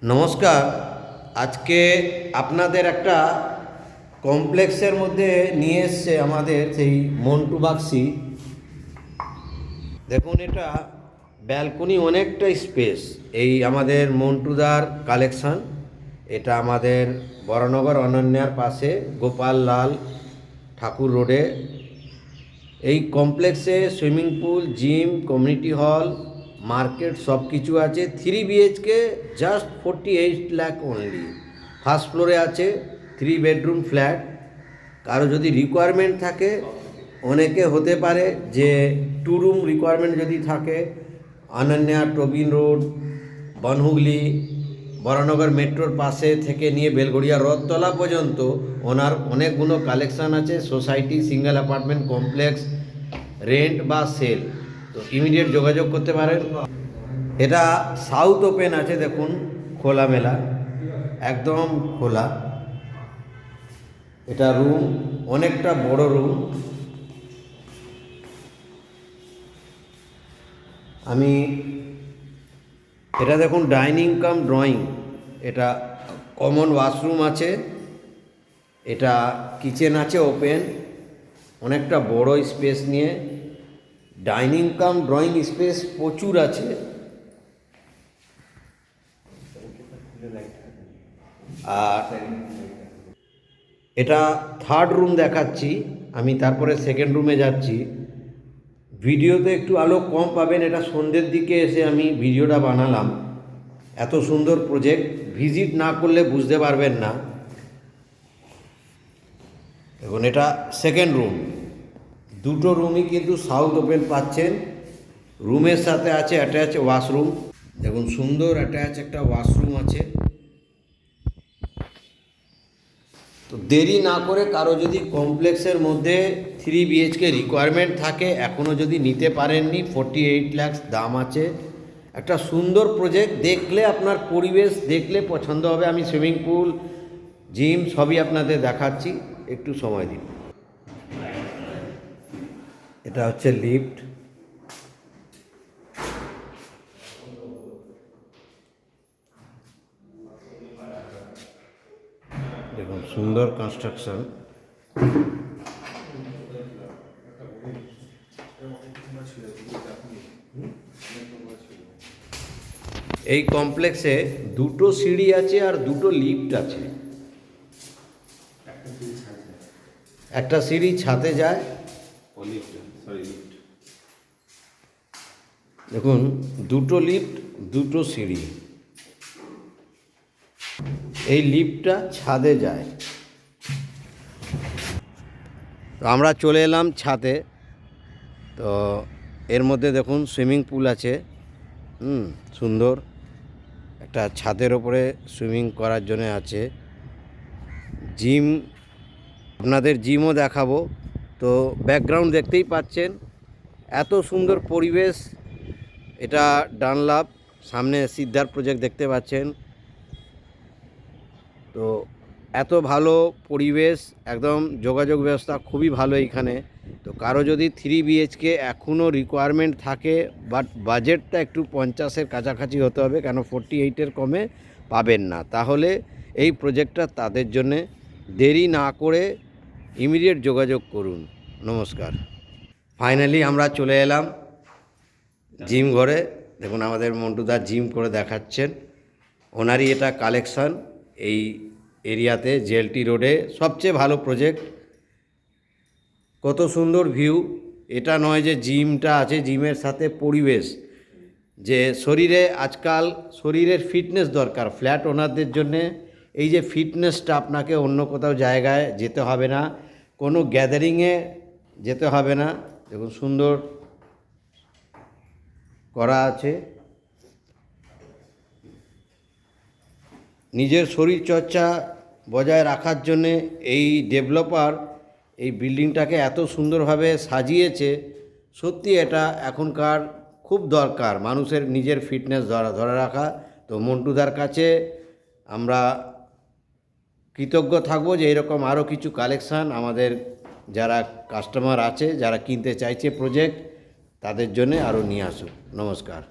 নমস্কার। আজকে আপনাদের একটা কমপ্লেক্সের মধ্যে নিয়ে এসছে আমাদের সেই মন্টু বাক্সি। দেখুন, এটা ব্যালকনি অনেকটা স্পেস। এই আমাদের মন্টুদার কালেকশান। এটা আমাদের বরানগর অনন্যার পাশে গোপাল লাল ঠাকুর রোডে। এই কমপ্লেক্সে swimming pool, gym, community hall, market সব কিছু আছে। 3 BHK, just 48 lakh only. First ফ্লোরে আছে 3 বেডরুম ফ্ল্যাট। কারো যদি রিকোয়ারমেন্ট থাকে, অনেকে হতে পারে যে 2 রুম রিকোয়ারমেন্ট যদি থাকে, অনন্যা, টোবিন রোড, বনহুগলি, বরানগর মেট্রোর পাশে থেকে নিয়ে বেলগড়িয়া রথতলা পর্যন্ত ওনার অনেকগুলো কালেকশান আছে। Society, single apartment complex, rent বা সেল। তো ইমিডিয়েট যোগাযোগ করতে পারেন। এটা সাউথ ওপেন আছে, দেখুন, খোলামেলা, একদম খোলা। এটা রুম, অনেকটা বড় রুম। এটা দেখুন, ডাইনিং কাম ড্রয়িং। এটা কমন ওয়াশরুম আছে, এটা কিচেন আছে ওপেন, অনেকটা বড় স্পেস নিয়ে। ডাইনিং কাম ড্রয়িং স্পেস প্রচুর আছে। আর এটা থার্ড রুম দেখাচ্ছি আমি, তারপরে সেকেন্ড রুমে যাচ্ছি। ভিডিওতে একটু আলো কম পাবেন, এটা সন্ধ্যের দিকে এসে আমি ভিডিওটা বানালাম। এত সুন্দর প্রজেক্ট, ভিজিট না করলে বুঝতে পারবেন না। এখন এটা সেকেন্ড রুম। দুটো রুমই কিন্তু সাউথ ওপেন পাচ্ছেন। রুমের সাথে আছে অ্যাটাচ ওয়াশরুম। দেখুন, সুন্দর অ্যাটাচ একটা ওয়াশরুম আছে। তো দেরি না করে কারো যদি কমপ্লেক্সের মধ্যে 3 BHK রিকোয়ারমেন্ট থাকে, এখনও যদি নিতে পারেননি, 48 লাখ দাম আছে। একটা সুন্দর প্রজেক্ট, দেখলে আপনার পরিবেশ দেখলে পছন্দ হবে। আমি সুইমিং পুল, জিম সবই আপনাদের দেখাচ্ছি, একটু সময় দিন। এটা হচ্ছে লিফট। দেখুন, সুন্দর কনস্ট্রাকশন। এই কমপ্লেক্সে দুটো সিঁড়ি আছে আর দুটো লিফট আছে। একটা সিঁড়ি ছাদে যায়। দেখুন, দুটো লিফট, দুটো সিঁড়ি। এই লিফটটা ছাদে যায়। তো আমরা চলে এলাম ছাদে। তো এর মধ্যে দেখুন সুইমিং পুল আছে, সুন্দর একটা ছাদের ওপরে সুইমিং করার জন্য আছে। জিম, আপনাদের জিমও দেখাবো। তো ব্যাকগ্রাউন্ড দেখতেই পাচ্ছেন, এত সুন্দর পরিবেশ। এটা ডানলাভ, সামনে সিদ্ধার প্রজেক্ট দেখতে পাচ্ছেন। তো এত ভালো পরিবেশ, একদম যোগাযোগ ব্যবস্থা খুবই ভালো এইখানে। তো কারো যদি 3 BHK এখনও রিকোয়ারমেন্ট থাকে, বাট বাজেটটা একটু 50-এর কাছাকাছি হতে হবে, কেন 48-এর কমে পাবেন না। তাহলে এই প্রজেক্টটা তাদের জন্যে। দেরি না করে ইমিডিয়েট যোগাযোগ করুন। নমস্কার। ফাইনালি আমরা চলে এলাম জিম ঘরে। দেখুন, আমাদের মন্টুদা জিম করে দেখাচ্ছেন। ওনারই এটা কালেকশান। এই এরিয়াতে জেএলটি রোডে সবচেয়ে ভালো প্রজেক্ট। কত সুন্দর ভিউ। এটা নয় যে জিমটা আছে, জিমের সাথে পরিবেশ। যে শরীরে আজকাল শরীরের ফিটনেস দরকার ফ্ল্যাট ওনারদের জন্যে। এই যে ফিটনেসটা, আপনাকে অন্য কোথাও জায়গায় যেতে হবে না, কোনো গ্যাদারিংয়ে যেতে হবে না। দেখুন, সুন্দর করা আছে। নিজের শরীরচর্চা বজায় রাখার জন্যে এই ডেভেলপার এই বিল্ডিংটাকে এত সুন্দরভাবে সাজিয়েছে। সত্যি এটা এখনকার খুব দরকার, মানুষের নিজের ফিটনেস ধরে রাখা। তো মন্টুদার কাছে আমরা কৃতজ্ঞ থাকবো যে এরকম আরও কিছু কালেকশান আমাদের যারা কাস্টমার আছে, যারা কিনতে চাইছে প্রজেক্ট, তাদের জন্যে আরও নিয়ে আসুক। নমস্কার।